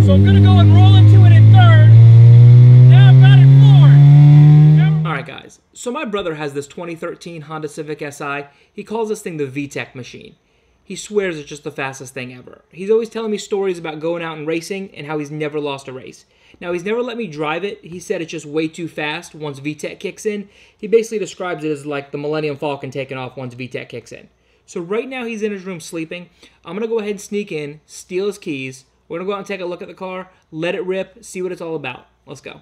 So I'm gonna go and roll into it in third. Now I've got it floored. Alright guys, so my brother has this 2013 Honda Civic Si. He calls this thing the Vtec Machine. He swears it's just the fastest thing ever. He's always telling me stories about going out and racing and how he's never lost a race. Now, he's never let me drive it. He said it's just way too fast once VTEC kicks in. He basically describes it as like the Millennium Falcon taking off once VTEC kicks in. So right now he's in his room sleeping. I'm going to go ahead and sneak in, steal his keys. We're going to go out and take a look at the car, let it rip, see what it's all about. Let's go.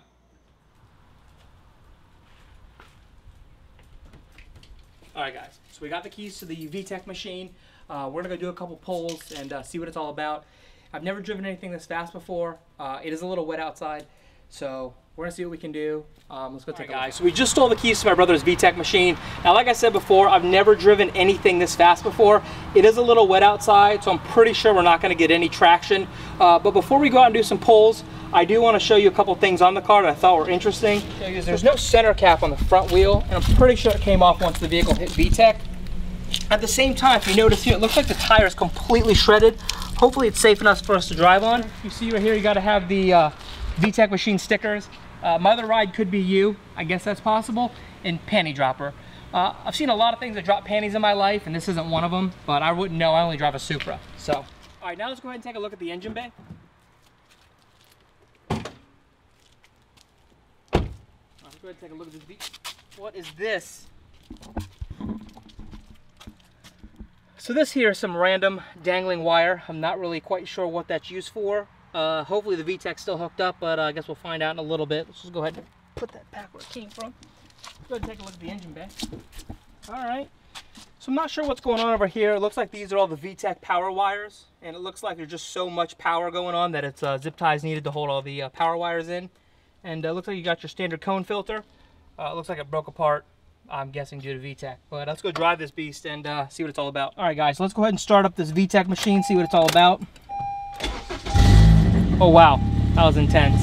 Alright guys, so we got the keys to the Vtec Machine. We're going to go do a couple pulls and see what it's all about. I've never driven anything this fast before. It is a little wet outside, so we're going to see what we can do. Let's go take a look. Guys, so we just stole the keys to my brother's Vtec Machine. Now, like I said before, I've never driven anything this fast before. It is a little wet outside, so I'm pretty sure we're not going to get any traction. But before we go out and do some pulls, I do want to show you a couple things on the car that I thought were interesting. There's no center cap on the front wheel, and I'm pretty sure it came off once the vehicle hit VTEC. At the same time, if you notice here, it looks like the tire is completely shredded. Hopefully it's safe enough for us to drive on. You see right here, you got to have the Vtec Machine stickers. My other ride could be you, I guess that's possible, and panty dropper. I've seen a lot of things that drop panties in my life, and this isn't one of them, but I wouldn't know. I only drive a Supra. So, all right, now let's go ahead and take a look at the engine bay. Let's go ahead and take a look at this V. What is this? So this here is some random dangling wire. I'm not really quite sure what that's used for. Hopefully the VTEC's still hooked up, but I guess we'll find out in a little bit. Let's just go ahead and put that back where it came from. Let's go ahead and take a look at the engine bay. All right. So I'm not sure what's going on over here. It looks like these are all the VTEC power wires, and it looks like there's just so much power going on that it's zip ties needed to hold all the power wires in. And it looks like you got your standard cone filter. It looks like it broke apart. I'm guessing due to VTEC. But let's go drive this beast and see what it's all about. All right, guys, so let's go ahead and start up this VTEC machine, see what it's all about. Oh, wow. That was intense.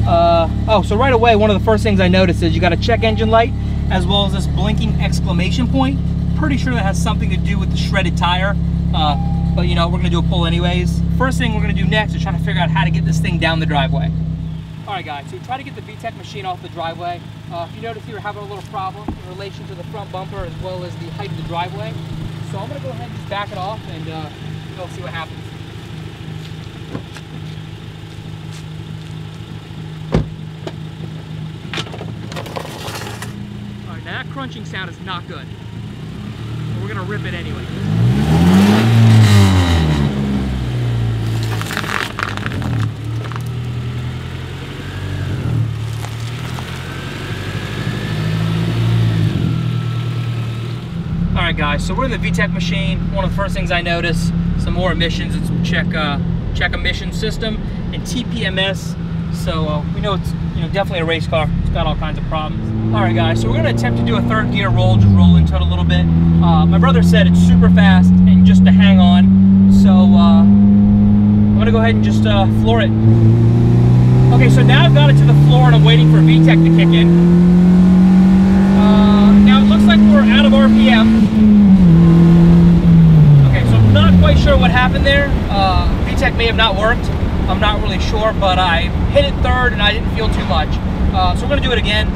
Oh, so right away, one of the first things I noticed is you got a check engine light as well as this blinking exclamation point. Pretty sure that has something to do with the shredded tire. But, you know, we're going to do a pull anyways. First thing we're going to do next is try to figure out how to get this thing down the driveway. All right, guys, so we try to get the Vtec Machine off the driveway. If you notice here, we're having a little problem in relation to the front bumper as well as the height of the driveway. So I'm going to go ahead and just back it off and we'll see what happens. All right, now that crunching sound is not good. But we're going to rip it anyway. Alright guys, so we're in the Vtec Machine. One of the first things I notice, some more emissions and some check emission system and TPMS. So we know it's definitely a race car. It's got all kinds of problems. Alright guys, so we're going to attempt to do a third gear roll, just roll into it a little bit. My brother said it's super fast and just to hang on. So I'm going to go ahead and just floor it. Okay, so now I've got it to the floor and I'm waiting for VTEC to kick in. Now it looks like we're out of RPM. Okay, so I'm not quite sure what happened there. VTEC may have not worked. I'm not really sure, but I hit it third and I didn't feel too much. So we're gonna do it again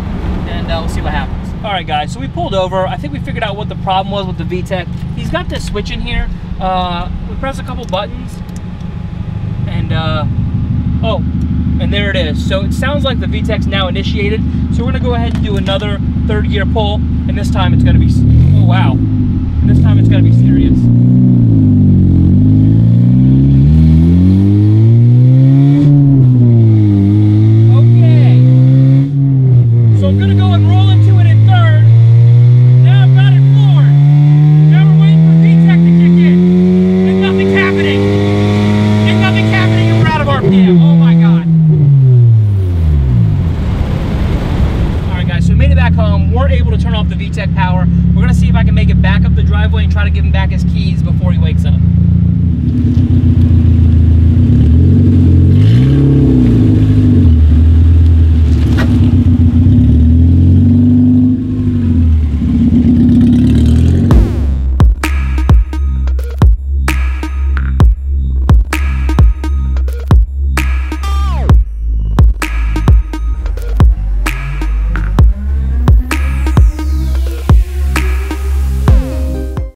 and we'll see what happens. All right guys, so we pulled over. I think we figured out what the problem was with the VTEC. He's got this switch in here. We press a couple buttons and oh, and there it is. So it sounds like the VTEC's now initiated. So we're gonna go ahead and do another third gear pull, and this time it's gonna be, oh wow, and this time it's gonna be serious. Okay, so I'm gonna go and roll into it in third. Now I've got it floored. Now we're waiting for VTEC to kick in, and nothing's happening. And nothing's happening, and we're out of RPM. Oh my God. So we made it back home, weren't able to turn off the VTEC power. We're gonna see if I can make it back up the driveway and try to give him back his keys before he wakes up.